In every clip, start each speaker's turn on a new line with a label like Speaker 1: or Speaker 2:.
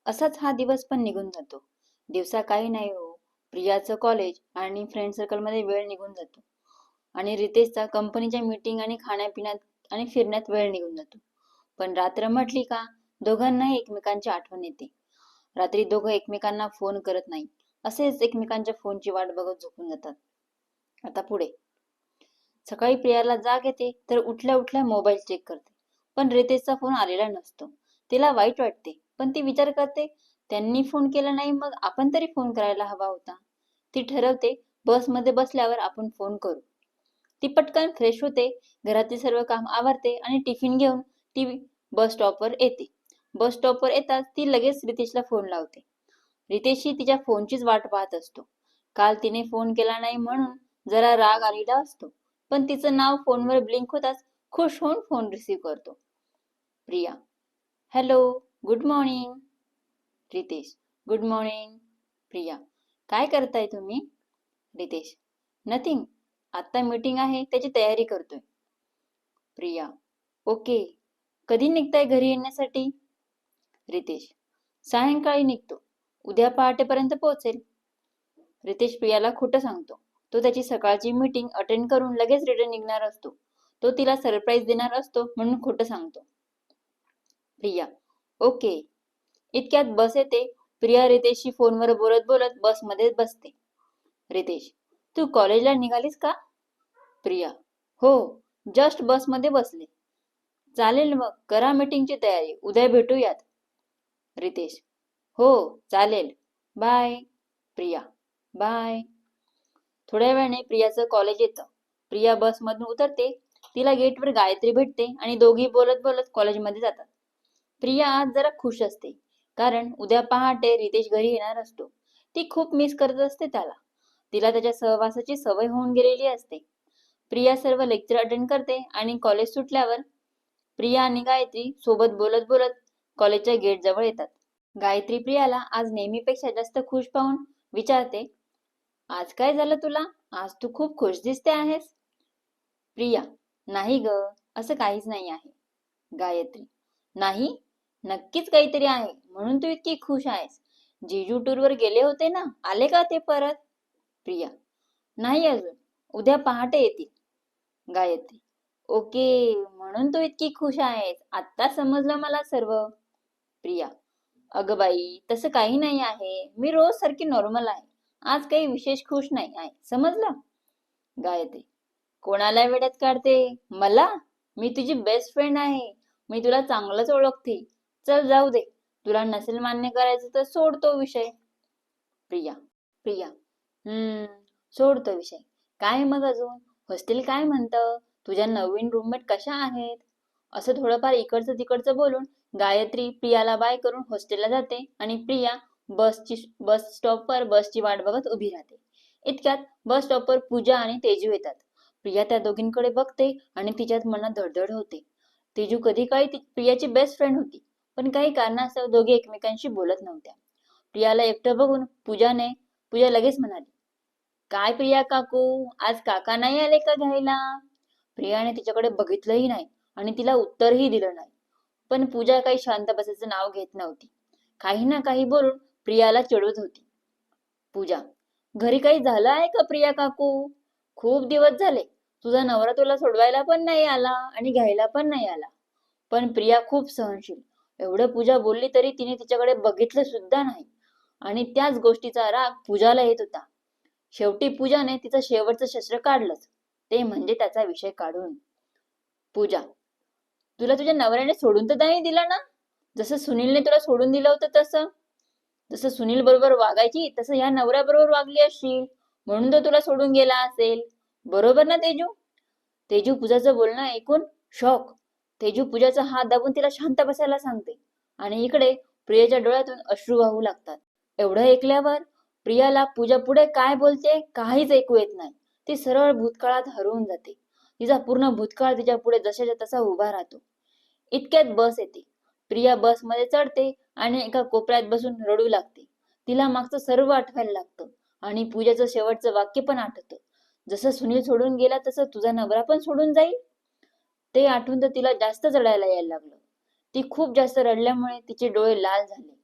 Speaker 1: असाच हा दिवस पण निघून जातो. दिवसा काही नाही हो. प्रियाचं कॉलेज आणि फ्रेंड सर्कलमध्ये वेळ निघून जातो. आणि रितेशचा कंपनीच्या मीटिंग आणि खाण्यापिण्यात आणि फिरण्यात वेळ निघून जातो. पण रात्र म्हटली का दोघांनाही एकमेकांची आठवण येते. रात्री दोघं एकमेकांना फोन करत नाही. असेच एकमेकांच्या फोनची वाट बघत झोपून जातात. आता पुढे. सकाळी प्रियाला जाग येते तर उठल्या उठल्या मोबाईल चेक करते. पण रितेशचा फोन आलेला नसतो. तिला वाईट वाटते. पण ती विचार करते त्यांनी फोन केला नाही मग आपण तरी फोन करायला हवा होता. ती ठरवते बसमध्ये बसल्यावर आपण फोन करू. ती पटकन फ्रेश होते, घरातील सर्व काम आवरते आणि टिफिन घेऊन ती बस स्टॉपवर येते. बस स्टॉपवर येताच ती लगेच रितेशला फोन लावते. रितेशही तिच्या फोनचीच वाट पाहत असतो. काल तिने फोन केला नाही म्हणून जरा राग आलेला असतो. पण तिचं नाव फोनवर ब्लिंक होताच खुश होऊन फोन रिसीव्ह करतो. Priya. Hello, good morning. Ritesh. Good morning. Priya. काय करताय तुम्ही? रितेश. नथिंग. आता मीटिंग आहे त्याची तयारी करतोय. प्रिया. ओके. कधी निघताय घरी येण्यासाठी? रितेश. सायंकाळी निघतो. उद्या पहाटेपर्यंत पोहोचेल. रितेश प्रियाला खोटं सांगतो. तो त्याची सकाळची मीटिंग अटेंड करून लगेच रिटर्न निघणार असतो. तो तिला सरप्राईज देणार असतो म्हणून खोटं सांगतो. प्रिया. ओके. इतक्यात बस येते. प्रिया रितेशशी फोनवर बोलत बोलत बसमध्ये बसते. रितेश. तू कॉलेजला निघालीस का? प्रिया. हो, जस्ट बसमध्ये बसले. चालेल मग करा मीटिंगची तयारी, उद्या भेटूयात. रितेश. हो, चालेल. बाय. प्रिया. बाय. थोड्या वेळाने प्रियाचं कॉलेज येतं. प्रिया बसमधून उतरते. तिला गेटवर गायत्री भेटते आणि दोघी बोलत बोलत कॉलेजमध्ये जातात. प्रिया आज जरा खुश असते. कारण उद्या पहाटे रितेश घरी येणार असतो. ती खूप मिस करत असते त्याला. तिला त्याच्या सहवासाची सवय होऊन गेलेली असते. प्रिया सर्व लेक्चर अटेंड करते आणि कॉलेज सुटल्यावर प्रिया आणि गायत्री सोबत बोलत बोलत कॉलेजच्या गेट जवळ येतात. गायत्री प्रियाला आज नेहमीपेक्षा जास्त खुश पाहून विचारते, आज काय झालं तुला? आज तू खूप खुश दिसते आहेस. प्रिया. नाही ग, असं काहीच नाही आहे. गायत्री. नाही? नक्कीच काहीतरी आहे म्हणून तू इतकी खुश आहेस. जीजू टूरवर गेले होते ना, आले का ते परत? प्रिया. नाही अजून, उद्या पहाटे येतील. गायत्री. ओके, म्हणून तू इतकी खुश आहेस. आत्ता समजलं मला सर्व. प्रिया. अगं बाई, तसं काही नाही आहे. मी रोज सारखी नॉर्मल आहे. आज काही विशेष खुश नाही आहे, समजलं? गायत्री. कोणाला वेड्यात काढते? मला? मी तुझी बेस्ट फ्रेंड आहे. मी तुला चांगलंच ओळखते. चल जाऊ दे. तुला नसेल मान्य करायचं तर सोड तो विषय. प्रिया. प्रिया. सोड तो विषय. काय मग अजून? हॉस्टेल काय म्हणतं? तुझ्या नवीन रूममेट कशा आहेत? असं थोडंफार इकडचं तिकडचं बोलून गायत्री प्रियाला बाय करून हॉस्टेलला जाते आणि प्रिया बस स्टॉपवर बसची वाट बघत उभी राहते. इतक्यात बस स्टॉपवर पूजा आणि तेजू येतात. प्रिया त्या दोघींकडे बघते आणि तिच्यात मनात धडधड होते. तेजू कधी काळी प्रियाची बेस्ट फ्रेंड होती. पण काही कारणास्तव दोघे एकमेकांशी बोलत नव्हत्या. प्रियाला एकटं बघून पूजा लगेच म्हणाली, काय प्रिया काकू, आज काका नाही आले का घ्यायला? प्रियाने तिच्याकडे बघितलंही नाही आणि तिला उत्तरही दिलं नाही. पण पूजा काही शांत बसायचं नाव घेत नव्हती. काही ना काही बोलून प्रियाला चिडवत होती. पूजा. घरी काही झालं आहे का प्रिया काकू? खूप दिवस झाले. तुझा नवरा तुला सोडवायला पण नाही आला आणि घ्यायला पण नाही आला. पण प्रिया खूप सहनशील. एवढं पूजा बोलली तरी तिने तिच्याकडे बघितलं सुद्धा नाही. आणि त्याच गोष्टीचा राग पूजाला येत होता. शेवटी पूजाने तिचं शेवटचं शस्त्र काढलंच. ते म्हणजे त्याचा विषय काढून. पूजा. तुला तुझ्या नवऱ्याने सोडून तर नाही दिलं ना? जसं सुनीलने तुला सोडून दिलं होतं तसं. जसं सुनील बरोबर वागायची तसं या नवऱ्याबरोबर वागली असशील. म्हणून तो तुला सोडून गेला असेल. बरोबर ना तेजू? तेजू पूजाचं बोलणं ऐकून शॉक. तेजू पूजाचा हात दाबून तिला शांत बसायला सांगते. आणि इकडे प्रियाच्या डोळ्यातून अश्रू वाहू लागतात. एवढं ऐकल्यावर प्रियाला पूजा पुढे काय बोलते काहीच ऐकू येत नाही. ती सरळ भूतकाळात हरवून जाते. तिचा पूर्ण भूतकाळ तिच्या पुढे जशाच्या तसा उभा राहतो. इतक्यात बस येते. प्रिया बसमध्ये चढते आणि एका कोपऱ्यात बसून रडू लागते. तिला मागचं सर्व आठवायला लागतं आणि पूजाचं शेवटचं वाक्य पण आठवतं. जसं सुनील सोडून गेला तसं तुझा नवरा पण सोडून जाईल. ते आठवून तर तिला जास्त रडायला यायला लागलं. ती खूप जास्त रडल्यामुळे तिचे डोळे लाल झाले.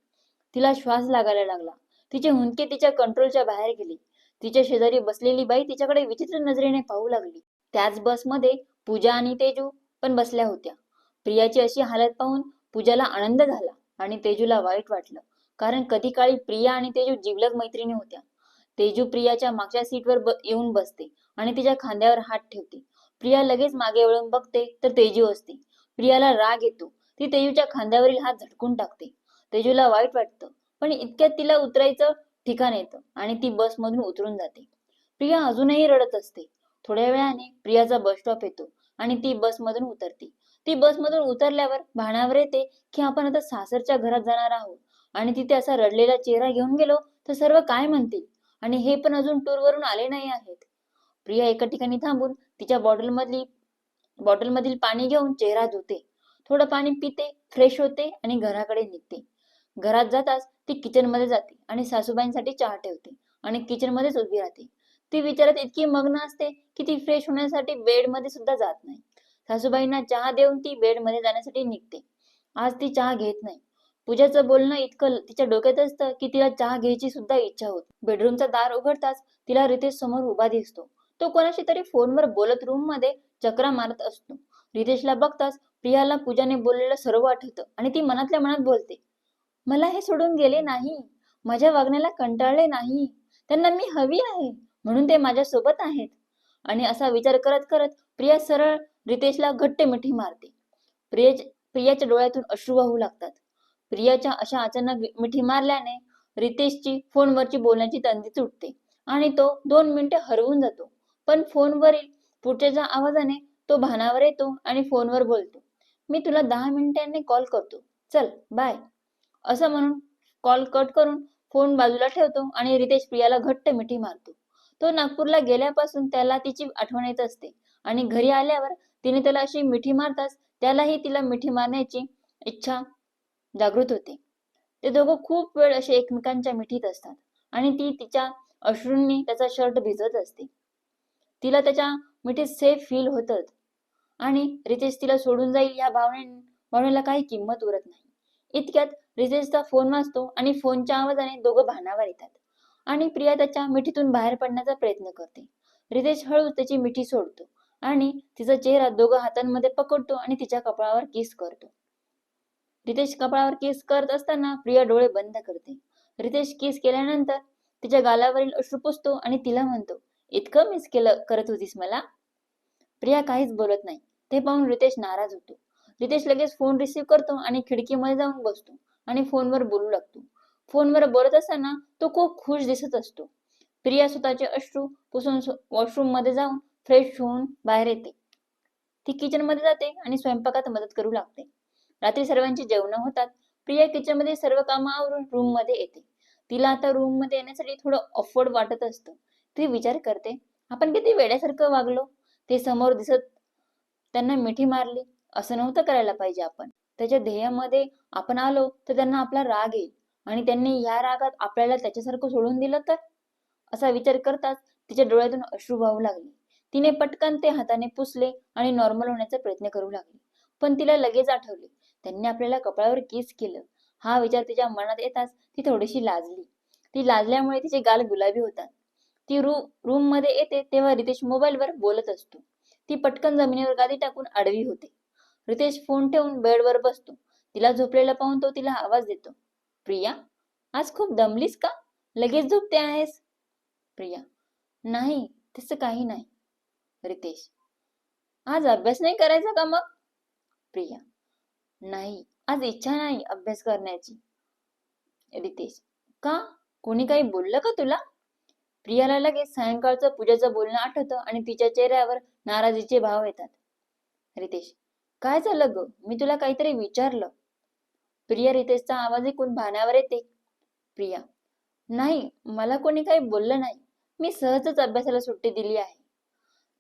Speaker 1: तिला श्वास लागायला लागला. तिचे हुंदके तिच्या कंट्रोलच्या बाहेर गेले. तिच्या शेजारी बसलेली बाई तिच्याकडे विचित्र नजरेने पाहू लागली. त्याच बसमध्ये पूजा आणि तेजू पण बसल्या होत्या. प्रियाची अशी हालत पाहून पूजाला आनंद झाला आणि तेजूला वाईट वाटलं, कारण कधी काळी प्रिया आणि तेजू जिवलग मैत्रिणी होत्या. तेजू प्रियाच्या मागच्या सीटवर येऊन बसते आणि तिच्या खांद्यावर हात ठेवते. प्रिया लगेच मागे वळून बघते तर तेजू असते. प्रियाला राग येतो. ती तेजूच्या खांद्यावरील हात झटकून टाकते. तेजूला वाईट वाटतं, पण इतक्यात तिला उतरायचं ठिकाण येतं आणि ती बसमधून उतरून जाते. प्रिया अजूनही रडत असते. थोड्या वेळाने प्रियाचा बस स्टॉप येतो आणि ती बसमधून उतरते. ती बसमधून उतरल्यावर भानावर येते की आपण आता सासरच्या घरात जाणार आहोत आणि तिथे असा रडलेला चेहरा घेऊन गेलो तर सर्व काय म्हणतील, आणि हे पण अजून टूरवरून आले नाही आहेत. प्रिया एका ठिकाणी थांबून तिच्या बॉटलमधील पाणी घेऊन चेहरा धुते. थोडं पाणी पिते, फ्रेश होते आणि घराकडे निघते. घरात जाताच ती किचन मध्ये जाते आणि सासूबाईंसाठी चहा ठेवते आणि किचन मध्येच उभी राहते. ती विचारात इतकी मग्न असते की ती फ्रेश होण्यासाठी बेड मध्ये सुद्धा जात नाही. सासूबाईंना चहा देऊन ती बेड मध्ये जाण्यासाठी निघते. आज ती चहा घेत नाही. पूजाचं बोलणं इतकं तिच्या डोक्यात असतं की तिला चहा घ्यायची सुद्धा इच्छा होत. बेडरूमचा दार उघडताच तिला रितेश समोर उभा दिसतो. तो कोणाशी तरी फोनवर बोलत रूम मध्ये चक्रा मारत असतो. रितेशला बघताच प्रियाला पूजाने बोललेलं सर्व आठवतं आणि ती मनातल्या मनात बोलते, मला हे सोडून गेले नाही, माझ्या वागण्याला कंटाळले नाही, त्यांना मी हवी आहे म्हणून ते माझ्या सोबत आहेत. आणि असा विचार करत करत प्रिया सरळ रितेशला घट्ट मिठी मारते. प्रियाच्या डोळ्यातून अश्रू वाहू लागतात. प्रियाच्या अशा अचानक मिठी मारल्याने रितेशची फोनवरची बोलण्याची तंद्री तुटते आणि तो 2 मिनिटे हरवून जातो. पण फोनवरील पुढच्या आवाजाने तो भानावर येतो आणि फोनवर बोलतो, मी तुला 10 मिनिटांनी कॉल करतो, चल बाय. असं म्हणून कॉल कट करून फोन बाजूला ठेवतो आणि रितेश प्रियाला घट्ट मिठी मारतो. तो नागपूरला गेल्यापासून त्याला तिची आठवण येत असते आणि घरी आल्यावर तिने त्याला अशी मिठी मारताच त्यालाही तिला मिठी मारण्याची इच्छा जागृत होते. ते दोघं खूप वेळ असे एकमेकांच्या मिठीत असतात आणि ती तिच्या अश्रूंनी त्याचा शर्ट भिजत असते. तिला त्याच्या मिठीत सेफ फील होतच आणि रितेश तिला सोडून जाईल या भावनेला काही किंमत उरत नाही. इतक्यात रितेशचा फोन वाजतो आणि फोनच्या आवाजाने दोघं भानावर येतात आणि प्रिया त्याच्या मिठीतून बाहेर पडण्याचा प्रयत्न करते. रितेश हळूच त्याची मिठी सोडतो आणि तिचा चेहरा दोघं हातांमध्ये पकडतो आणि तिच्या कपाळावर किस करतो. रितेश कपाळावर किस करत असताना प्रिया डोळे बंद करते. रितेश किस केल्यानंतर तिच्या गालावरील अश्रू पुसतो आणि तिला म्हणतो, इतकं मिस करत होतीस मला. प्रिया काहीच बोलत नाही. ते पाहून रितेश नाराज होतो. रितेश लगेच फोन रिसीव्ह करतो आणि खिडकीमध्ये जाऊन बसतो आणि फोनवर बोलू लागतो. फोनवर बोलत असताना तो खूप खुश दिसत असतो. प्रिया स्वतःचे अश्रू पुसून वॉशरूम मध्ये जाऊन फ्रेश होऊन बाहेर येते. ती किचन मध्ये जाते आणि स्वयंपाकात मदत करू लागते. रात्री सर्वांची जेवण होतात. प्रिया किचन मध्ये सर्व कामं आवरून रूम मध्ये येते. तिला आता रूम मध्ये येण्यासाठी थोडं ऑफवर्ड वाटत असतं. ती विचार करते, आपण किती वेड्यासारखं वागलो. ते समोर दिसत त्यांना मिठी मारली, असं नव्हतं करायला पाहिजे आपण. त्याच्या ध्येयामध्ये आपण आलो तर त्यांना आपला राग येईल आणि त्यांनी या रागात आपल्याला त्याच्यासारखं सोडून दिलं तर. असा विचार करताच तिच्या डोळ्यातून अश्रू वाहू लागले. तिने पटकन ते हाताने पुसले आणि नॉर्मल होण्याचा प्रयत्न करू लागली. पण तिला लगेच आठवले, त्यांनी आपल्याला कपाळावर किस केलं. हा विचार तिच्या मनात येताच ती थोडीशी लाजली. ती लाजल्यामुळे तिचे गाल गुलाबी होतात. ती रूम मध्ये येते तेव्हा रितेश मोबाईलवर बोलत असतो. ती पटकन जमिनीवर गादी टाकून आडवी होते. रितेश फोन ठेवून बेडवर बसतो. तिला झोपलेला पाहून तो तिला आवाज देतो, प्रिया, आज खूप दमलीस का, लगेच झोपते आहेस. प्रिया, नाही तसं काही नाही. रितेश, आज अभ्यास नाही करायचा का मग. प्रिया, नाही आज इच्छा नाही अभ्यास करण्याची. रितेश, का, कोणी काही बोललं का तुला. प्रियाला लगेच सायंकाळचं पूजाचं बोलणं आठवतं आणि तिच्या चेहऱ्यावर नाराजीचे भाव येतात. रितेश, काय झालं ग, मी तुला काहीतरी विचारलं. प्रिया रितेशचा आवाज ऐकून भानावर येते. प्रिया, नाही मला कोणी काही बोललं नाही, मी सहजच अभ्यासाला सुट्टी दिली आहे.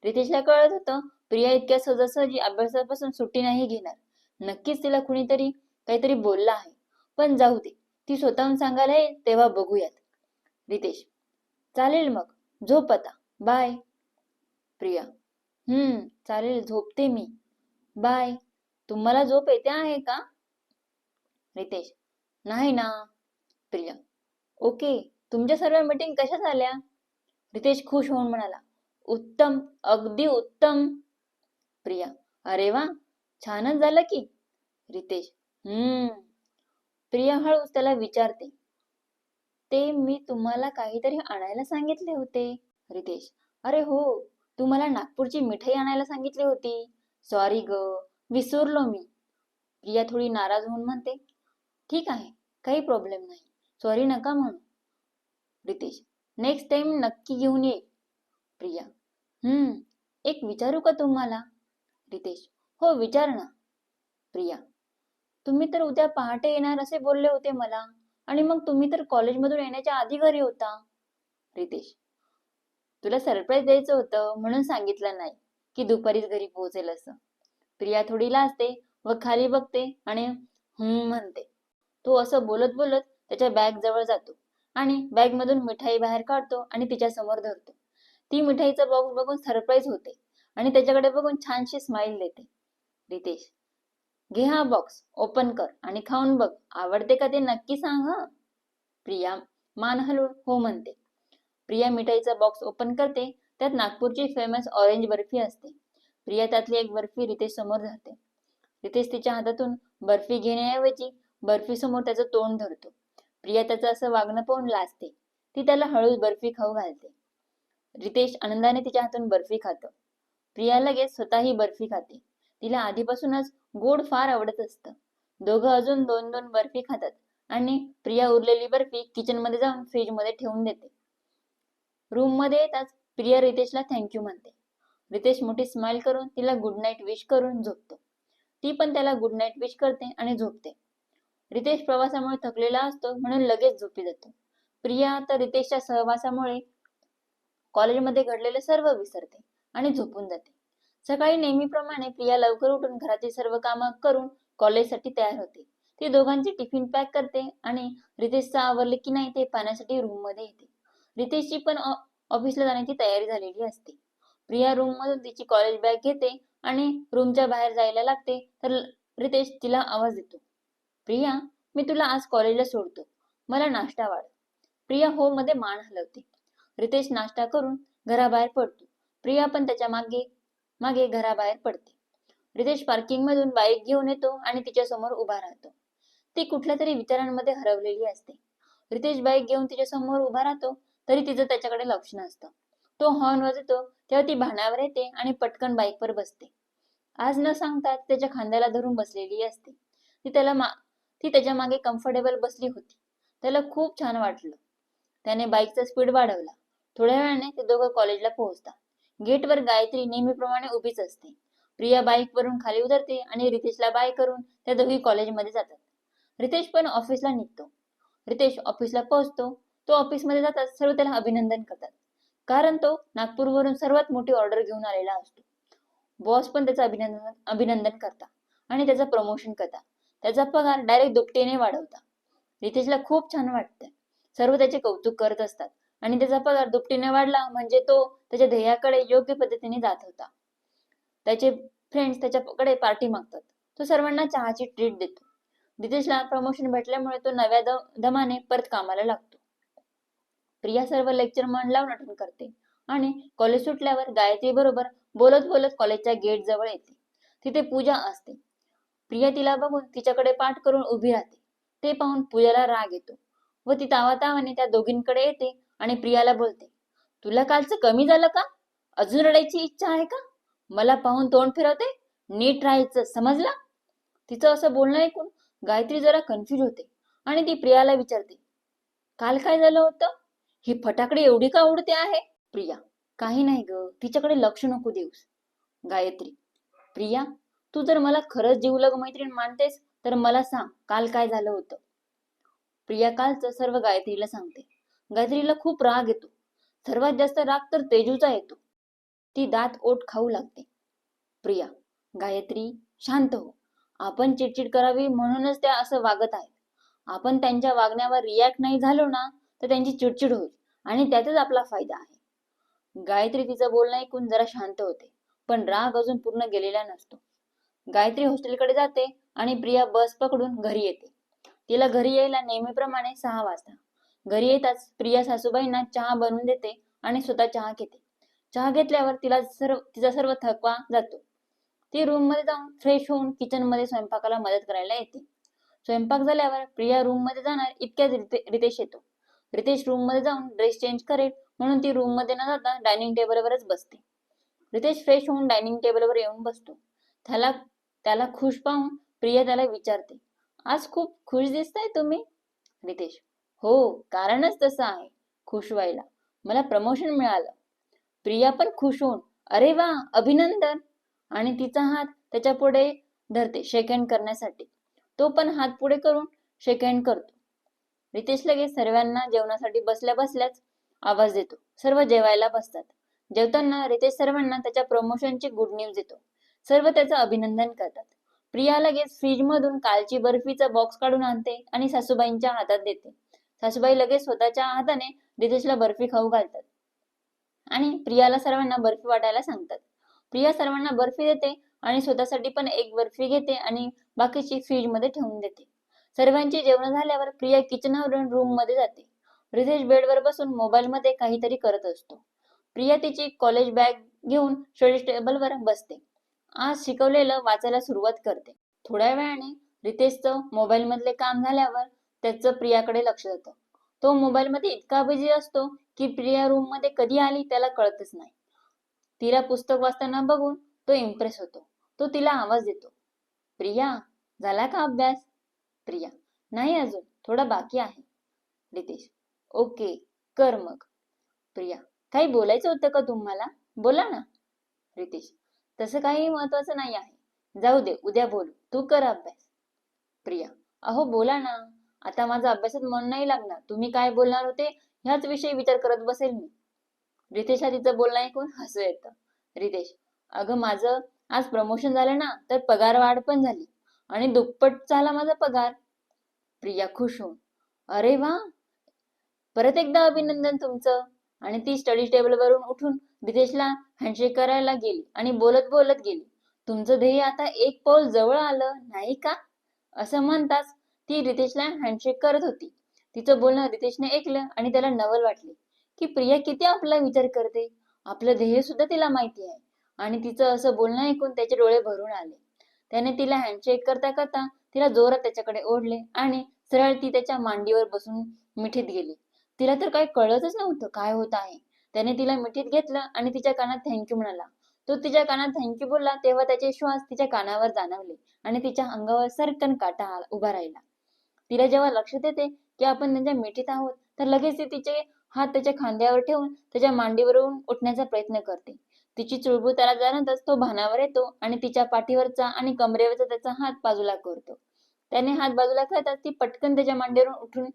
Speaker 1: रितेशला कळत होतं प्रिया इतक्या सहजासहजी अभ्यासापासून सुट्टी नाही घेणार. नक्कीच तिला कुणीतरी काहीतरी बोललं आहे. पण जाऊ दे, ती स्वतःहून सांगायला येईल तेव्हा बघूयात. रितेश, चालेल मग, झोप आता, बाय. प्रिया, चालेल, झोपते मी, बाय. तुम्हाला झोप येते आहे का. रितेश, नाही ना. प्रिया, ओके. तुमच्या सर्व मीटिंग कशा झाल्या? रितेश खुश होऊन म्हणाला, उत्तम, अगदी उत्तम. प्रिया, अरे वा, छानच झालं की. रितेश, प्रिया हळूच त्याला विचारते, ते मी तुम्हाला काहीतरी आणायला सांगितले होते. रितेश, अरे हो, तू मला नागपूरची मिठाई आणायला सांगितली होती. सॉरी ग, विसरलो मी. प्रिया थोडी नाराज होऊन म्हणते, ठीक आहे, काही प्रॉब्लेम नाही, सॉरी नका म्हणू. रितेश, नेक्स्ट टाइम नक्की घेऊन ये. प्रिया, एक विचारू का तुम्हाला? रितेश, हो विचार ना. प्रिया, तुम्ही तर उद्या पहाटे येणार असे बोलले होते मला, आणि मग तुम्ही तर कॉलेजमधून येण्याच्या आधी घरी होता. रितेश, तुला सरप्राईज द्यायचं होतं म्हणून सांगितलं नाही की दुपारीच घरी पोहोचेल असं. प्रिया थोडी लाजते व खाली बघते आणि म्हणते. तो असं बोलत बोलत त्याच्या बॅग जवळ जातो आणि बॅग मधून मिठाई बाहेर काढतो आणि तिच्या समोर धरतो. ती मिठाईचा बॉक्स बघून सरप्राईज होते आणि त्याच्याकडे बघून छानशी स्माइल देते. रितेश, घे हा बॉक्स, ओपन कर आणि खाऊन बघ, आवडते का ते नक्की सांग हं. प्रिया मान हलवून हो म्हणते. प्रिया मिठाईचा बॉक्स ओपन करते. त्यात नागपूरची फेमस ऑरेंज बर्फी असते. प्रिया त्यातली एक बर्फी रितेश समोर धरते. रितेश तिच्या हातातून बर्फी घेण्याऐवजी बर्फी समोर त्याचं तोंड धरतो. प्रिया त्याचं असं वागणं पाहून लाजते. ती त्याला हळूच बर्फी खाऊ घालते. रितेश आनंदाने तिच्या हातून बर्फी खातो. प्रिया लगेच स्वतःही बर्फी खाते. तिला आधीपासूनच गोड फार आवडत असतं. दोघं अजून दोन दोन बर्फी खातात आणि प्रिया उरलेली बर्फी किचन मध्ये जाऊन फ्रीज मध्ये ठेवून देते. रूम मध्ये येताच प्रिया रितेशला थँक्यू म्हणते. रितेश मोठी स्माइल करून तिला गुड नाईट विश करून झोपतो. ती पण त्याला गुड नाईट विश करते आणि झोपते. रितेश प्रवासामुळे थकलेला असतो म्हणून लगेच झोपी जातो. प्रिया तर रितेशच्या सहवासामुळे कॉलेजमध्ये घडलेले सर्व विसरते आणि झोपून जाते. सकाळी नेहमीप्रमाणे प्रिया लवकर उठून घरातील सर्व कामं करून कॉलेजसाठी तयार होते. ती दोघांची टिफिन पॅक करते आणि रितेशचा आवरले की नाही ते पाहण्यासाठी रूम मध्ये येते. रितेशची पण ऑफिसला जाण्याची तयारी झालेली असते. प्रिया रूम मधून तिची कॉलेज बॅग घेते आणि रूमच्या बाहेर जायला लागते तर रितेश तिला आवाज देतो. प्रिया, मी तुला आज कॉलेजला सोडतो, मला नाश्ता वाढ. प्रिया हो मध्ये मान हलवते. रितेश नाश्ता करून घराबाहेर पडतो. प्रिया पण त्याच्या मागे मागे घराबाहेर पडते. रितेश पार्किंग मधून बाईक घेऊन येतो आणि तिच्या समोर उभा राहतो. ती कुठल्या तरी विचारांमध्ये हरवलेली असते. रितेश बाईक घेऊन तिच्या समोर उभा राहतो तरी तिचं त्याच्याकडे लक्ष नसतं. तो हॉर्न वाजवतो तेव्हा ती भानावर येते आणि पटकन बाईकवर बसते. आज न सांगता त्याच्या खांद्याला धरून बसलेली असते. ती त्याच्या मागे कम्फर्टेबल बसली होती. त्याला खूप छान वाटलं. त्याने बाईकचा स्पीड वाढवला. थोड्या वेळाने ते दोघं कॉलेजला पोहोचतात. गेटवर गायत्री नेहमीप्रमाणे उभीच असते. प्रिया बाईक वरून खाली उतरते आणि रितेशला बाय करून त्या दोघी कॉलेजमध्ये जातात. रितेश पण ऑफिसला निघतो. रितेश ऑफिसला पोहोचतो. तो ऑफिसमध्ये जातात सर्व त्याला अभिनंदन करतात, कारण तो नागपूरवरून सर्वात मोठी ऑर्डर घेऊन आलेला असतो. बॉस पण त्याचं अभिनंदन करता आणि त्याचं प्रमोशन करता. त्याचा पगार डायरेक्ट दुपटीने वाढवता. रितेशला खूप छान वाटतं. सर्व त्याचे कौतुक करत असतात आणि त्याचा पगार दुपटीने वाढला म्हणजे तो त्याच्या ध्येयाकडे योग्य पद्धतीने जात होता. त्याचे फ्रेंड्स त्याच्याकडे पार्टी मागतात. तो सर्वांना चहाची ट्रीट देतो. रितेशला प्रमोशन भेटल्यामुळे तो नव्या दमाने परत कामाला लागतो. प्रिया सर्व लेक्चर मन लावून अटेंड करते आणि कॉलेज सुटल्यावर गायत्री बरोबर बोलत बोलत कॉलेजच्या गेट जवळ येते. तिथे पूजा असते. प्रिया तिला बघून तिच्याकडे पाठ करून उभी राहते. ते पाहून पूजाला राग येतो व ती तावातावाने त्या दोघींकडे येते आणि प्रियाला बोलते, तुला कालचं कमी झालं का? अजून रडायची इच्छा आहे का? मला पाहून तोंड फिरवते, नीट राहायचं, समजला? तिचं असं बोलणं ऐकून गायत्री जरा कन्फ्युज होते आणि ती प्रियाला विचारते, काल काय झालं होतं? ही फटाकडे एवढी का उडते आहे? प्रिया, काही नाही ग, तिच्याकडे लक्ष नको देऊस. गायत्री, प्रिया, तू जर मला खरंच जीवलग मैत्रीण मानतेस तर मला सांग, काल काय झालं होतं? प्रिया कालचं सर्व गायत्रीला सांगते. गायत्रीला खूप राग येतो. सर्वात जास्त राग तर तेजूचा येतो. ती दात ओठ खाऊ लागते. प्रिया, गायत्री, शांत हो. आपण चिडचिड करावी म्हणूनच त्या असं वागत आहेत. आपण त्यांच्या वागण्यावर रिॲक्ट नाही झालो ना तर त्यांची चिडचिड होईल आणि त्यातच आपला फायदा आहे. गायत्री तिचं बोलणं ऐकून जरा शांत होते, पण राग अजून पूर्ण गेलेला नसतो. गायत्री हॉस्टेलकडे जाते आणि प्रिया बस पकडून घरी येते. तिला घरी यायला नेहमीप्रमाणे 6 वाजता. घरी येताच प्रिया सासूबाईंना चहा बनवून देते आणि स्वतः चहा घेते. चहा घेतल्यावर तिचा सर्व थकवा जातो. ती रूम मध्ये जाऊन फ्रेश होऊन किचन मध्ये स्वयंपाकाला मदत करायला येते. स्वयंपाक झाल्यावर प्रिया रूम मध्ये जाणार इतक्यात रितेश येतो. रितेश रूम मध्ये जाऊन ड्रेस चेंज करेल म्हणून ती रूम मध्ये न जाता डायनिंग टेबलवरच बसते. रितेश फ्रेश होऊन डायनिंग टेबलवर येऊन बसतो. त्याला त्याला खुश पाहून प्रिया त्याला विचारते, आज खूप खुश दिसताय तुम्ही? रितेश, हो, कारणच तसं आहे खुश व्हायला. मला प्रमोशन मिळालं. प्रिया पण खुश होऊन, अरे वा, अभिनंदन, आणि तिचा हात त्याच्या पुढे धरते शेक हँड करण्यासाठी. तो पण हात पुढे करून शेक हँड करतो. रितेश लगेच सर्वांना जेवणासाठी बसल्या बसल्याच आवाज देतो. सर्व जेवायला बसतात. जेवताना रितेश सर्वांना त्याच्या प्रमोशनची गुड न्यूज देतो. सर्व त्याचं अभिनंदन करतात. प्रिया लगेच फ्रीज मधून कालची बर्फीचा बॉक्स काढून आणते आणि सासूबाईंच्या हातात देते. सासूबाई लगेच स्वतःच्या हाताने रितेशला बर्फी खाऊ घालतात आणि प्रियाला सर्वांना बर्फी वाटायला सांगतात. प्रिया सर्वांना बर्फी देते आणि स्वतःसाठी पण एक बर्फी घेते आणि बाकीची फ्रीज मध्ये ठेवून देते. सर्वांची जेवण झाल्यावर प्रिया किचनवरून रूम मध्ये जाते. रितेश बेडवर बसून मोबाईल मध्ये काहीतरी करत असतो. प्रिया तिची कॉलेज बॅग घेऊन स्टडी टेबलवर बसते. आज शिकवलेलं वाचायला सुरुवात करते. थोड्या वेळाने रितेशचं मोबाईल मधले काम झाल्यावर त्याचं प्रियाकडे लक्ष जातं. तो मोबाईल मध्ये इतका बिझी असतो की प्रिया रूम मध्ये कधी आली त्याला कळतच नाही. तिला पुस्तक वाचताना बघून तो इम्प्रेस होतो. तो तिला आवाज देतो, प्रिया, झाला का अभ्यास? प्रिया, नाही अजून, थोडा बाकी आहे. रितेश, ओके, कर मग. प्रिया, काही बोलायचं होतं का तुम्हाला? बोला ना. रितेश, तसं काही महत्वाचं नाही आहे. जाऊ दे, उद्या बोलू. तू कर अभ्यास. प्रिया, अहो बोला ना. आता माझा अभ्यासात मन नाही लागणार. तुम्ही काय बोलणार होते ह्याच विषयी विचार करत बसेल मी. रितेशला तिचं बोलणं ऐकून हसू येतं. रितेश, अगं माझं आज प्रमोशन झालं ना, तर पगार वाढ पण झाली आणि दुप्पट झाला माझा पगार. प्रिया खुश होऊन, अरे वा, परत एकदा अभिनंदन तुमचं. आणि ती स्टडी टेबलवरून उठून रितेशला हँडशेक करायला गेली आणि बोलत बोलत गेली, तुमचं ध्येय आता एक पाऊल जवळ आलं नाही का? असं म्हणताच ती रितेशला हँडशेक करत होती. तिचं बोलणं रितेशने ऐकलं आणि त्याला नवल वाटले की प्रिया किती आपला विचार करते. आपलं ध्येय सुद्धा तिला माहिती आहे. आणि तिचं असं बोलणं ऐकून त्याचे डोळे भरून आले. त्याने तिला हँडशेक करता करता तिला जोरात त्याच्याकडे ओढले आणि सरळ ती त्याच्या मांडीवर बसून मिठीत गेली. तिला तर काही कळतच नव्हतं काय होत आहे. त्याने तिला मिठीत घेतलं आणि तिच्या कानात थँक्यू म्हणाला. तो तिच्या कानात थँक्यू बोलला तेव्हा त्याचे श्वास तिच्या कानावर जाणवले आणि तिच्या अंगावर सरकन काटा उभा राहिला. तिला जेव्हा लक्षात येते की आपण त्यांच्या मिठीत आहोत तर लगेच ती तिचे हात त्याच्या खांद्यावर ठेवून त्याच्या मांडीवरून उठण्याचा प्रयत्न करते. तिची चुळबुळ त्याला जाणवतच तो भानावर येतो आणि तिच्या पाठीवरचा आणि कमरेवरचा त्याचा हात बाजूला करतो. त्याने हात बाजूला करताच ती पटकन त्याच्या मांडीवरून उठून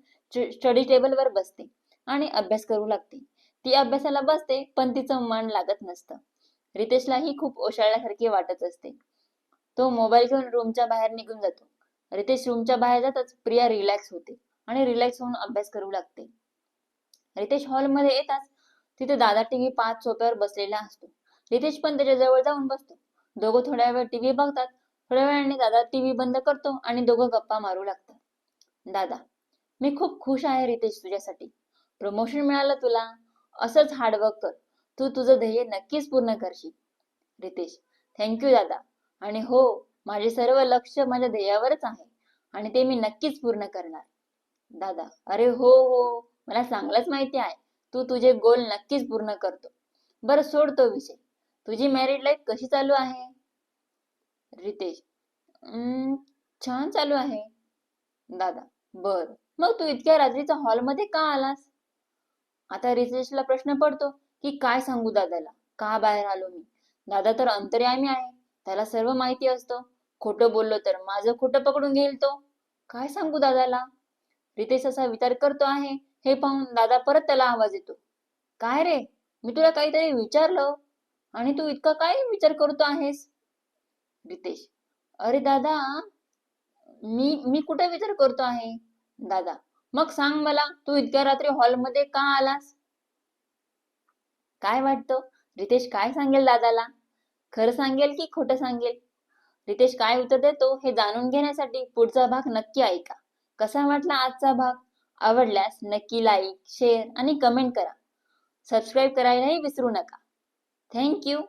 Speaker 1: स्टडी टेबलवर बसते आणि अभ्यास करू लागते. ती अभ्यासाला बसते पण तिचं मन लागत नसतं. रितेशलाही खूप ओशाळल्यासारखे वाटत असते. तो मोबाईल घेऊन रूमच्या बाहेर निघून जातो. रितेश रूमच्या बाहेर जाताच प्रिया रिलॅक्स होते आणि रिलॅक्स होऊन अभ्यास करू लागते. रितेश हॉलमध्ये येताच तिथे दादा टीव्ही पाहत सोफ्यावर बसलेला असतो. रितेश पण त्याच्या जवळ जाऊन बसतो. दोघं थोड्या वेळ टीव्ही बघतात. थोड्या वेळाने दादा टीव्ही बंद करतो आणि दोघं गप्पा मारू लागतात. दादा, मी खूप खुश आहे रितेश तुझ्यासाठी. प्रमोशन मिळालं तुला. असंच हार्डवर्क कर. तू तुझं ध्येय नक्कीच पूर्ण करशील. रितेश, थँक्यू दादा. आणि हो, माझे सर्व लक्ष माझ्या ध्येयावरच आहे आणि ते मी नक्कीच पूर्ण करणार. दादा, अरे हो हो, मला चांगलंच माहिती आहे. तू तुझे गोल नक्कीच पूर्ण करतो. बरं सोड तो विषय. तुझी मॅरिड लाईफ कशी चालू आहे? रितेश, छान चालू आहे. दादा, बर, मग तू इतक्या रात्रीचा हॉलमध्ये का आलास? आता रितेशला प्रश्न पडतो की काय सांगू दादाला, का बाहेर आलो मी. दादा तर अंतर्यामी आहे. त्याला सर्व माहिती असतं. खोटं बोललो तर माझं खोटं पकडून घेईल तो. काय सांगू दादाला? रितेश असा विचार करतो आहे हे पाहून दादा परत त्याला आवाज येतो, काय रे, मी तुला काहीतरी विचारलं आणि तू इतका काय विचार करतो आहेस? रितेश, अरे दादा, मी कुठे विचार करतो आहे? दादा, मग सांग मला, तू इतक्या रात्री हॉलमध्ये का आलास? काय वाटतं रितेश काय सांगेल दादाला? खरं सांगेल की खोटं सांगेल? रितेश काय उत्तर देतो हे जाणून घेण्यासाठी पुढचा भाग नक्की ऐका. कसा वाटला आजचा भाग? आवडल्यास नक्की लाईक, शेअर आणि कमेंट करा. सबस्क्राईब करायलाही विसरू नका. Thank you.